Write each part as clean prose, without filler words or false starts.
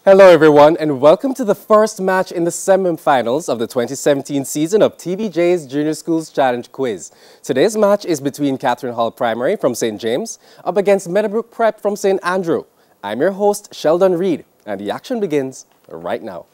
Hello everyone and welcome to the first match in the semi-finals of the 2017 season of TVJ's Junior Schools Challenge Quiz. Today's match is between Catherine Hall Primary from St. James up against Meadowbrook Prep from St. Andrew. I'm your host Sheldon Reed and the action begins right now.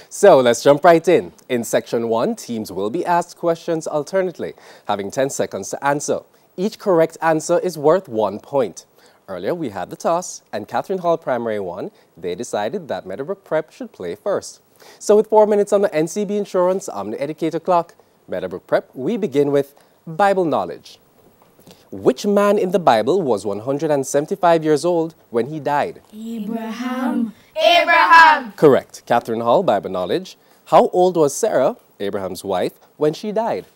So let's jump right in. In section 1, teams will be asked questions alternately, having 10 seconds to answer. Each correct answer is worth 1 point. Earlier we had the toss and Catherine Hall Primary won. They decided that Meadowbrook Prep should play first. So with 4 minutes on the NCB Insurance Omni Educator clock, Meadowbrook Prep, we begin with Bible knowledge. Which man in the Bible was 175 years old when he died? Abraham. Correct. Catherine Hall, Bible knowledge. How old was Sarah, Abraham's wife, when she died?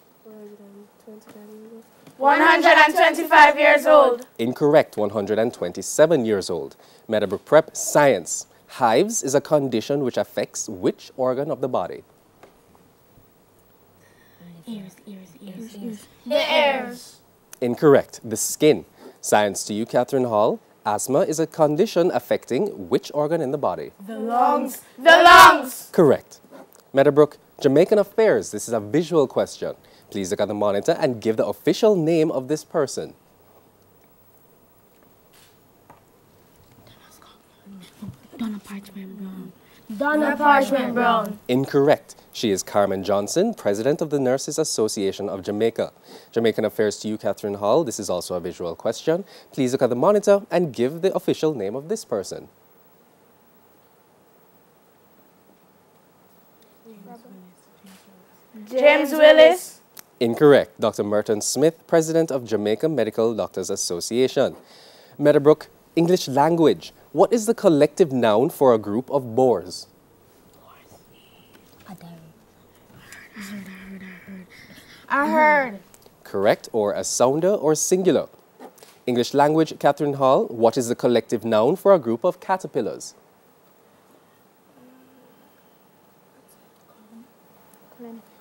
125 years old. Incorrect. 127 years old. Meadowbrook Prep, science. Hives is a condition which affects which organ of the body? Ears. The ears. Incorrect. The skin. Science to you, Catherine Hall. Asthma is a condition affecting which organ in the body? The lungs. The lungs. Correct. Meadowbrook, Jamaican affairs. This is a visual question. Please look at the monitor and give the official name of this person. Donna Parchment Brown. Incorrect. She is Carmen Johnson, President of the Nurses Association of Jamaica. Jamaican affairs to you, Catherine Hall. This is also a visual question. Please look at the monitor and give the official name of this person. James Willis. Incorrect. Dr. Merton Smith, President of Jamaica Medical Doctors Association. Meadowbrook, English language. What is the collective noun for a group of boars? I heard. Correct. Or a sounder or singular. English language, Catherine Hall. What is the collective noun for a group of caterpillars?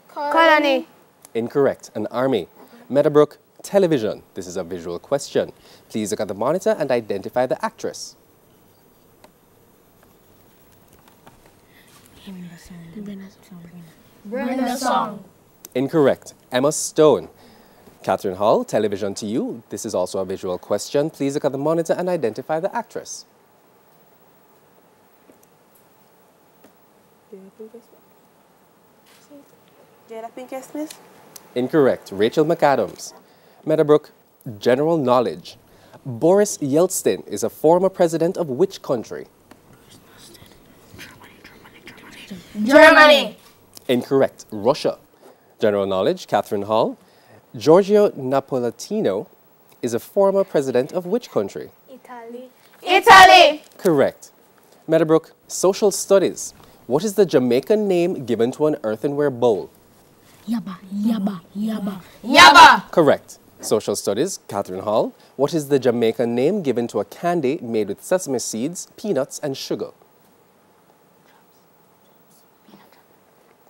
Colony. Incorrect. An army. Meadowbrook, television. This is a visual question. Please look at the monitor and identify the actress. Brenda Song. Incorrect. Emma Stone. Catherine Hall, television to you. This is also a visual question. Please look at the monitor and identify the actress. Jada Pinkett Smith. Incorrect. Rachel McAdams. Meadowbrook, general knowledge. Boris Yeltsin is a former president of which country? Germany. Incorrect. Russia. General knowledge, Catherine Hall. Giorgio Napolitano is a former president of which country? Italy. Correct. Meadowbrook, social studies. What is the Jamaican name given to an earthenware bowl? Yaba. Correct. Social studies, Catherine Hall. What is the Jamaican name given to a candy made with sesame seeds, peanuts, and sugar?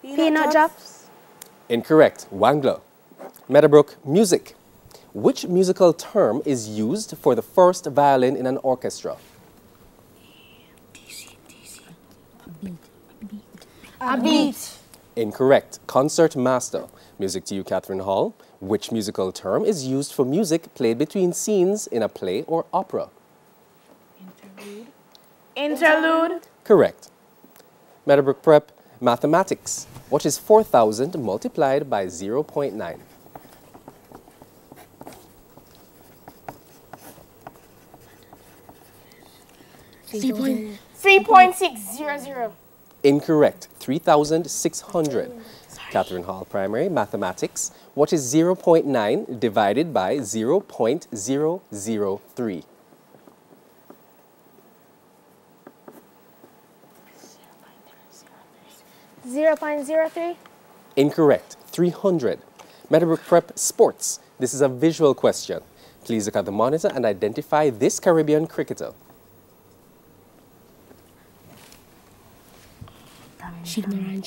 Peanut drops. Incorrect. Wangler. Meadowbrook, music. Which musical term is used for the first violin in an orchestra? A beat. Incorrect. Concert master. Music to you, Catherine Hall. Which musical term is used for music played between scenes in a play or opera? Interlude. Correct. Meadowbrook Prep, mathematics. What is 4,000 multiplied by 0.9? 3.600. Incorrect. 3,600. Catherine Hall Primary, mathematics. What is 0.9 divided by 0.003? 0.03. Incorrect. 300. Meadowbrook Prep, sports. This is a visual question. Please look at the monitor and identify this Caribbean cricketer. Jnr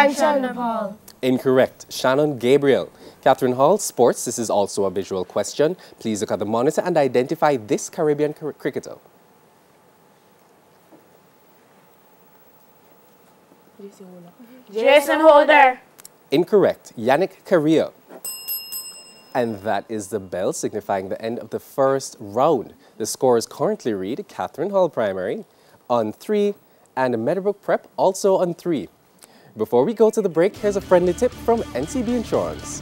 SCQ. Incorrect. Shannon Gabriel. Catherine Hall, sports. This is also a visual question. Please look at the monitor and identify this Caribbean cricketer. Jason Holder. Incorrect. Yannick Correa. And that is the bell signifying the end of the first round. The scores currently read Catherine Hall Primary on 3 and Meadowbrook Prep also on 3. Before we go to the break, here's a friendly tip from NCB Insurance.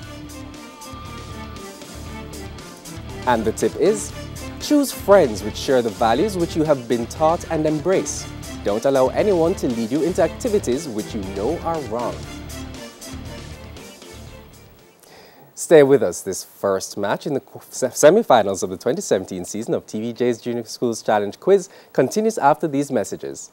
And the tip is, choose friends which share the values which you have been taught and embrace. Don't allow anyone to lead you into activities which you know are wrong. Stay with us. This first match in the semi-finals of the 2017 season of TVJ's Junior Schools Challenge Quiz continues after these messages.